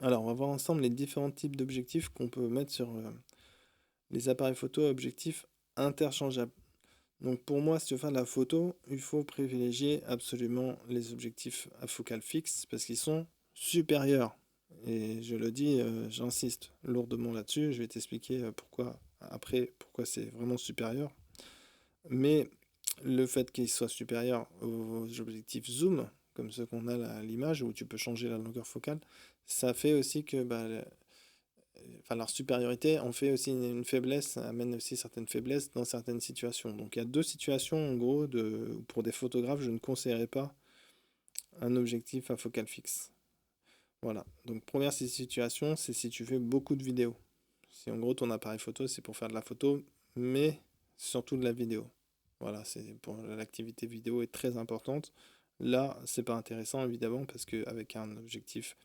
Alors, on va voir ensemble les différents types d'objectifs qu'on peut mettre sur les appareils photo à objectifs interchangeables. Donc pour moi, si tu veux faire de la photo, il faut privilégier absolument les objectifs à focale fixe parce qu'ils sont supérieurs. Et je le dis, j'insiste lourdement là-dessus. Je vais t'expliquer pourquoi après, pourquoi c'est vraiment supérieur. Mais le fait qu'ils soient supérieurs aux objectifs zoom, comme ceux qu'on a à l'image, où tu peux changer la longueur focale, ça fait aussi que enfin, leur supériorité en fait aussi une faiblesse, amène aussi certaines faiblesses dans certaines situations. Donc il y a deux situations en gros pour des photographes, je ne conseillerais pas un objectif à focale fixe. Voilà. Donc première situation, c'est si tu fais beaucoup de vidéos. Si en gros ton appareil photo c'est pour faire de la photo, mais surtout de la vidéo. Voilà, c'est pour l'activité vidéo est très importante. Là, c'est pas intéressant évidemment parce qu'avec un objectif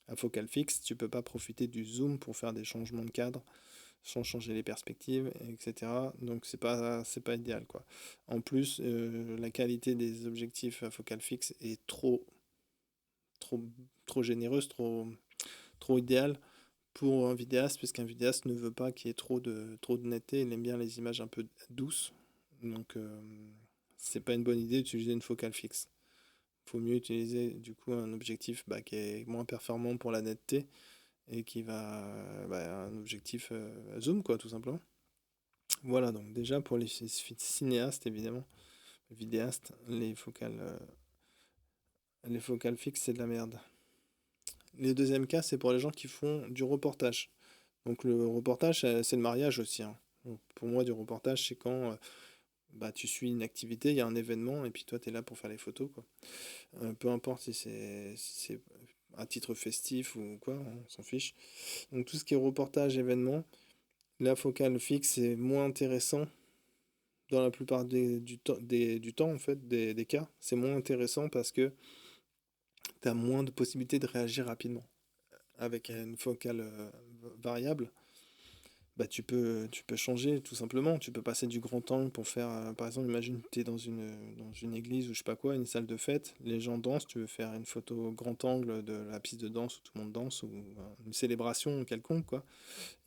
à focale fixe, tu peux pas profiter du zoom pour faire des changements de cadre sans changer les perspectives, etc. Donc c'est pas idéal quoi. En plus, la qualité des objectifs à focale fixe est trop, trop généreuse, trop idéale pour un vidéaste, puisqu'un vidéaste ne veut pas qu'il y ait trop de netteté, il aime bien les images un peu douces. Donc c'est pas une bonne idée d'utiliser une focale fixe. Il faut mieux utiliser du coup un objectif qui est moins performant pour la netteté et qui va un objectif zoom quoi tout simplement. Voilà, donc déjà pour les cinéastes, évidemment, vidéastes, les focales fixes, c'est de la merde. Le deuxième cas, c'est pour les gens qui font du reportage. Donc le reportage, c'est le mariage aussi, hein. Donc, pour moi, du reportage, c'est quand tu suis une activité, il y a un événement, et puis toi, tu es là pour faire les photos, quoi. Peu importe si c'est à titre festif ou quoi, hein, on s'en fiche. Donc tout ce qui est reportage, événement, la focale fixe est moins intéressant dans la plupart du temps, en fait, des cas, c'est moins intéressant parce que tu as moins de possibilités de réagir rapidement. Avec une focale variable, tu peux changer tout simplement. Tu peux passer du grand angle pour faire, par exemple, imagine que tu es dans une église ou je sais pas quoi, une salle de fête, les gens dansent, tu veux faire une photo grand angle de la piste de danse où tout le monde danse ou une célébration quelconque, quoi.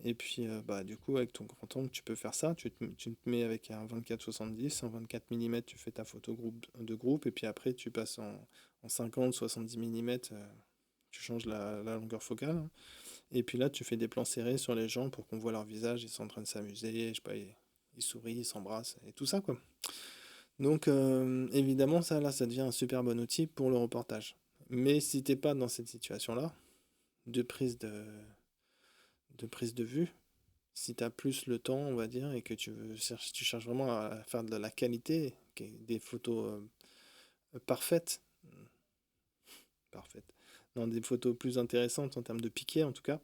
Et puis, du coup, avec ton grand angle, tu peux faire ça. Tu te mets avec un 24-70, en 24 mm, tu fais ta photo de groupe, et puis après, tu passes en 50-70 mm, tu changes la longueur focale, hein. Et puis là, tu fais des plans serrés sur les gens pour qu'on voit leur visage, ils sont en train de s'amuser, je sais pas, ils sourient, ils s'embrassent, et tout ça, quoi. Donc, évidemment, ça, là, ça devient un super bon outil pour le reportage. Mais si t'es pas dans cette situation-là, de prise de vue, si tu as plus le temps, on va dire, et que tu cherches vraiment à faire de la qualité, des photos parfaites, parfaites, non, des photos plus intéressantes en termes de piqué en tout cas,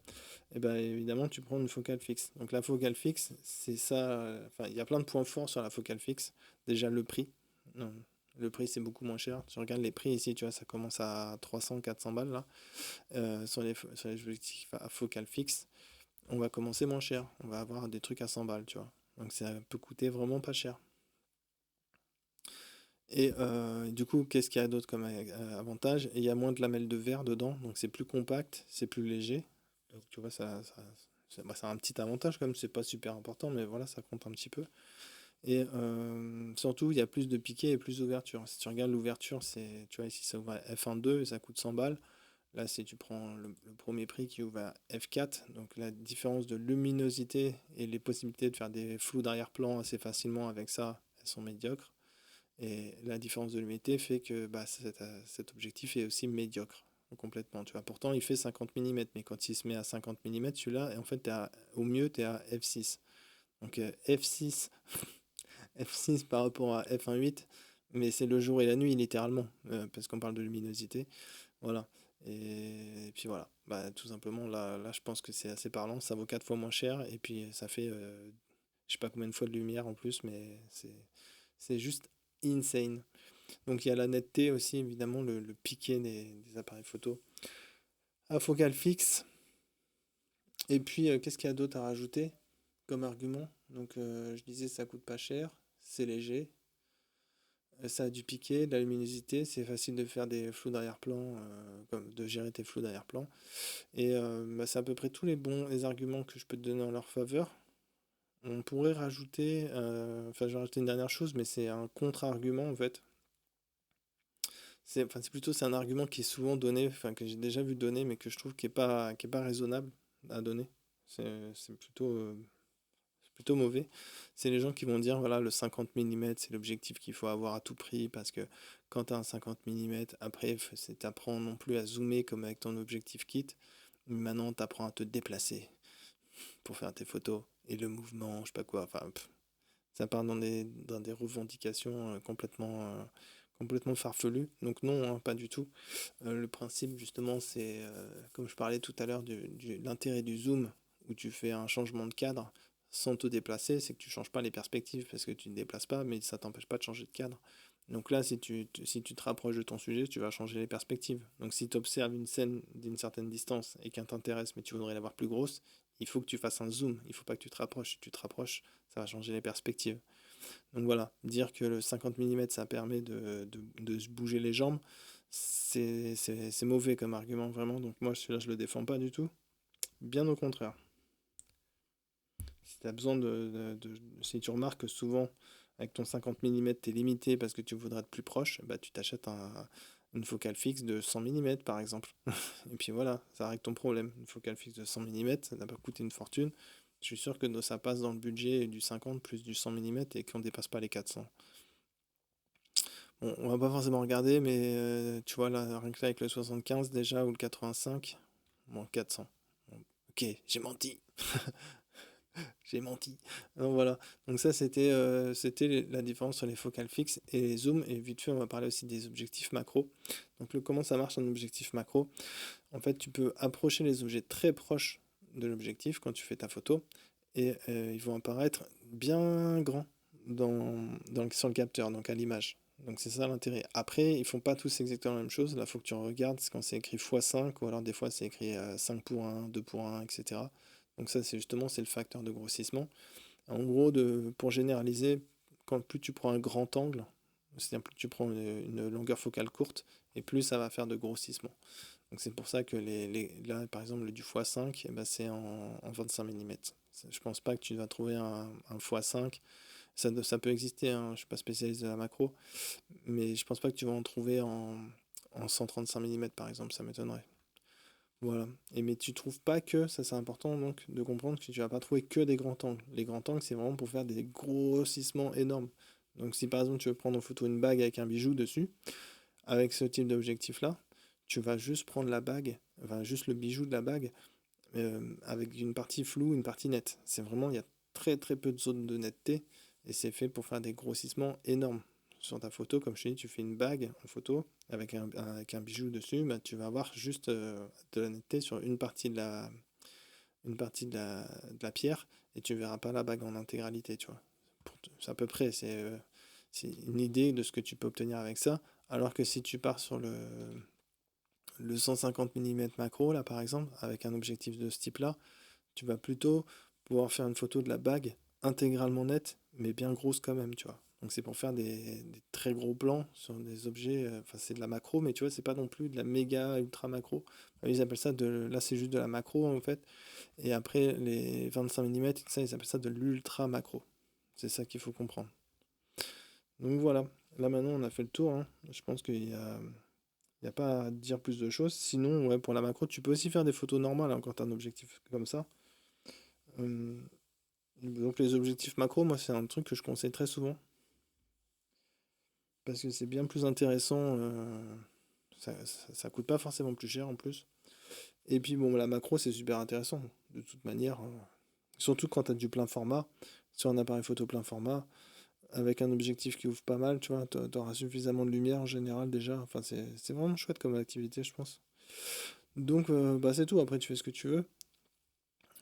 et ben évidemment tu prends une focale fixe. Donc la focale fixe, c'est ça, enfin il y a plein de points forts sur la focale fixe. Déjà le prix. Non, le prix c'est beaucoup moins cher. Tu regardes les prix ici, tu vois, ça commence à 300-400 balles là, sur les objectifs à focale fixe. On va commencer moins cher. On va avoir des trucs à 100 balles, tu vois. Donc ça peut coûter vraiment pas cher. Et du coup, qu'est-ce qu'il y a d'autre comme avantage? Et il y a moins de lamelles de verre dedans, donc c'est plus compact, c'est plus léger. Donc tu vois, c'est un petit avantage comme c'est pas super important, mais voilà, ça compte un petit peu. Et surtout, il y a plus de piqué et plus d'ouverture. Si tu regardes l'ouverture, tu vois, ici ça ouvre à f1.2 et ça coûte 100 balles. Là, si tu prends le premier prix qui ouvre à f4, donc la différence de luminosité et les possibilités de faire des flous d'arrière-plan assez facilement avec ça, elles sont médiocres. Et la différence de l'humidité fait que cet objectif est aussi médiocre complètement. Tu vois. Pourtant, il fait 50 mm, mais quand il se met à 50 mm, celui-là, en fait, au mieux, tu es à f6. Donc f6, f6 par rapport à f1.8, mais c'est le jour et la nuit, littéralement, parce qu'on parle de luminosité. Voilà. Et puis voilà. Tout simplement, là, je pense que c'est assez parlant. Ça vaut 4 fois moins cher, et puis ça fait, je sais pas combien de fois de lumière en plus, mais c'est juste insane. Donc il y a la netteté aussi, évidemment, le piqué des appareils photo à focale fixe. Et puis, qu'est-ce qu'il y a d'autre à rajouter comme argument? Donc, je disais, ça coûte pas cher, c'est léger. Ça a du piqué, de la luminosité, c'est facile de faire des flous d'arrière-plan, comme de gérer tes flous d'arrière-plan. Et bah, c'est à peu près tous les arguments que je peux te donner en leur faveur. On pourrait rajouter, enfin je vais rajouter une dernière chose, mais c'est un contre-argument en fait. Enfin, c'est un argument qui est souvent donné, enfin que j'ai déjà vu donner, mais que je trouve qui est pas raisonnable à donner. C'est plutôt mauvais. C'est les gens qui vont dire, voilà, le 50 mm, c'est l'objectif qu'il faut avoir à tout prix, parce que quand tu as un 50 mm, après, t'apprends non plus à zoomer comme avec ton objectif kit, mais maintenant t'apprends à te déplacer pour faire tes photos, et le mouvement, je sais pas quoi, enfin, ça part dans des revendications complètement farfelues. Donc non, hein, pas du tout. Le principe, justement, c'est, comme je parlais tout à l'heure, l'intérêt du zoom, où tu fais un changement de cadre sans te déplacer, c'est que tu changes pas les perspectives parce que tu ne te déplaces pas, mais ça t'empêche pas de changer de cadre. Donc là, si tu te rapproches de ton sujet, tu vas changer les perspectives. Donc si tu observes une scène d'une certaine distance et qu'elle t'intéresse, mais tu voudrais la voir plus grosse, il faut que tu fasses un zoom. Il faut pas que tu te rapproches. Si tu te rapproches, ça va changer les perspectives. Donc voilà, dire que le 50 mm ça permet de se bouger les jambes, c'est mauvais comme argument vraiment. Donc moi celui-là je le défends pas du tout. Bien au contraire. Si tu as besoin si tu remarques que souvent avec ton 50 mm tu es limité parce que tu voudrais être plus proche, bah tu t'achètes une focale fixe de 100 mm par exemple. Et puis voilà, ça règle ton problème. Une focale fixe de 100 mm, ça n'a pas coûté une fortune. Je suis sûr que ça passe dans le budget du 50 plus du 100 mm et qu'on dépasse pas les 400. Bon, on va pas forcément regarder, mais tu vois, là, rien que là avec le 75 déjà, ou le 85, bon, 400. Bon, ok, j'ai menti, j'ai menti. Donc voilà, donc ça c'était la différence sur les focales fixes et les zooms, et vite fait on va parler aussi des objectifs macro. Donc comment ça marche un objectif macro? En fait, tu peux approcher les objets très proches de l'objectif quand tu fais ta photo, et ils vont apparaître bien grands sur le capteur, donc à l'image. Donc c'est ça l'intérêt. Après, ils font pas tous exactement la même chose. Là, il faut que tu regardes quand c'est écrit x5, ou alors des fois c'est écrit 5 pour 1, 2 pour 1, etc. Donc ça, c'est le facteur de grossissement. En gros, pour généraliser, plus tu prends un grand angle, c'est-à-dire plus tu prends une longueur focale courte, et plus ça va faire de grossissement. Donc c'est pour ça que là, par exemple, le du x5, eh ben, c'est en 25 mm. Je pense pas que tu vas trouver un x5. Ça peut exister, hein, je ne suis pas spécialiste de la macro, mais je pense pas que tu vas en trouver en 135 mm par exemple, ça m'étonnerait. Voilà. Mais tu trouves pas que, ça c'est important donc de comprendre que tu vas pas trouver que des grands angles. Les grands angles, c'est vraiment pour faire des grossissements énormes. Donc si par exemple tu veux prendre en photo une bague avec un bijou dessus, avec ce type d'objectif là, tu vas juste prendre la bague, enfin juste le bijou de la bague, avec une partie floue, une partie nette. C'est vraiment, il y a très très peu de zones de netteté, et c'est fait pour faire des grossissements énormes. Sur ta photo, comme je te dis, tu fais une bague en photo avec un bijou dessus, bah, tu vas avoir juste de la netteté sur une partie de la pierre, et tu verras pas la bague en intégralité, tu vois. C'est à peu près, c'est une idée de ce que tu peux obtenir avec ça, alors que si tu pars sur le 150 mm macro, là par exemple, avec un objectif de ce type-là, tu vas plutôt pouvoir faire une photo de la bague intégralement nette, mais bien grosse quand même, tu vois. Donc c'est pour faire des très gros plans sur des objets, enfin c'est de la macro, mais tu vois, c'est pas non plus de la méga ultra macro. Ils appellent ça là c'est juste de la macro en fait, et après les 25 mm, ça ils appellent ça de l'ultra macro. C'est ça qu'il faut comprendre. Donc voilà, là maintenant on a fait le tour, hein. Je pense qu'il y a pas à dire plus de choses. Sinon, ouais, pour la macro, tu peux aussi faire des photos normales hein, quand tu as un objectif comme ça. Euh, donc les objectifs macro, moi c'est un truc que je conseille très souvent parce que c'est bien plus intéressant. Ça coûte pas forcément plus cher en plus. Et puis bon, la macro c'est super intéressant de toute manière, surtout quand tu as du plein format sur un appareil photo plein format avec un objectif qui ouvre pas mal, tu vois, tu auras suffisamment de lumière en général déjà. Enfin, c'est vraiment chouette comme activité, je pense. Donc, bah, c'est tout. Après, tu fais ce que tu veux.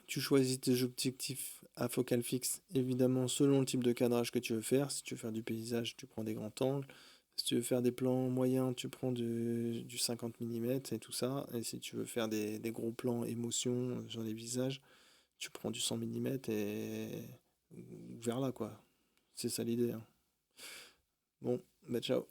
Tu choisis tes objectifs à focale fixe, évidemment selon le type de cadrage que tu veux faire. Si tu veux faire du paysage, tu prends des grands angles. Si tu veux faire des plans moyens, tu prends du 50 mm et tout ça. Et si tu veux faire des gros plans émotion sur les visages, tu prends du 100 mm et vers là, quoi. C'est ça l'idée, hein. Bon, Bah, ciao.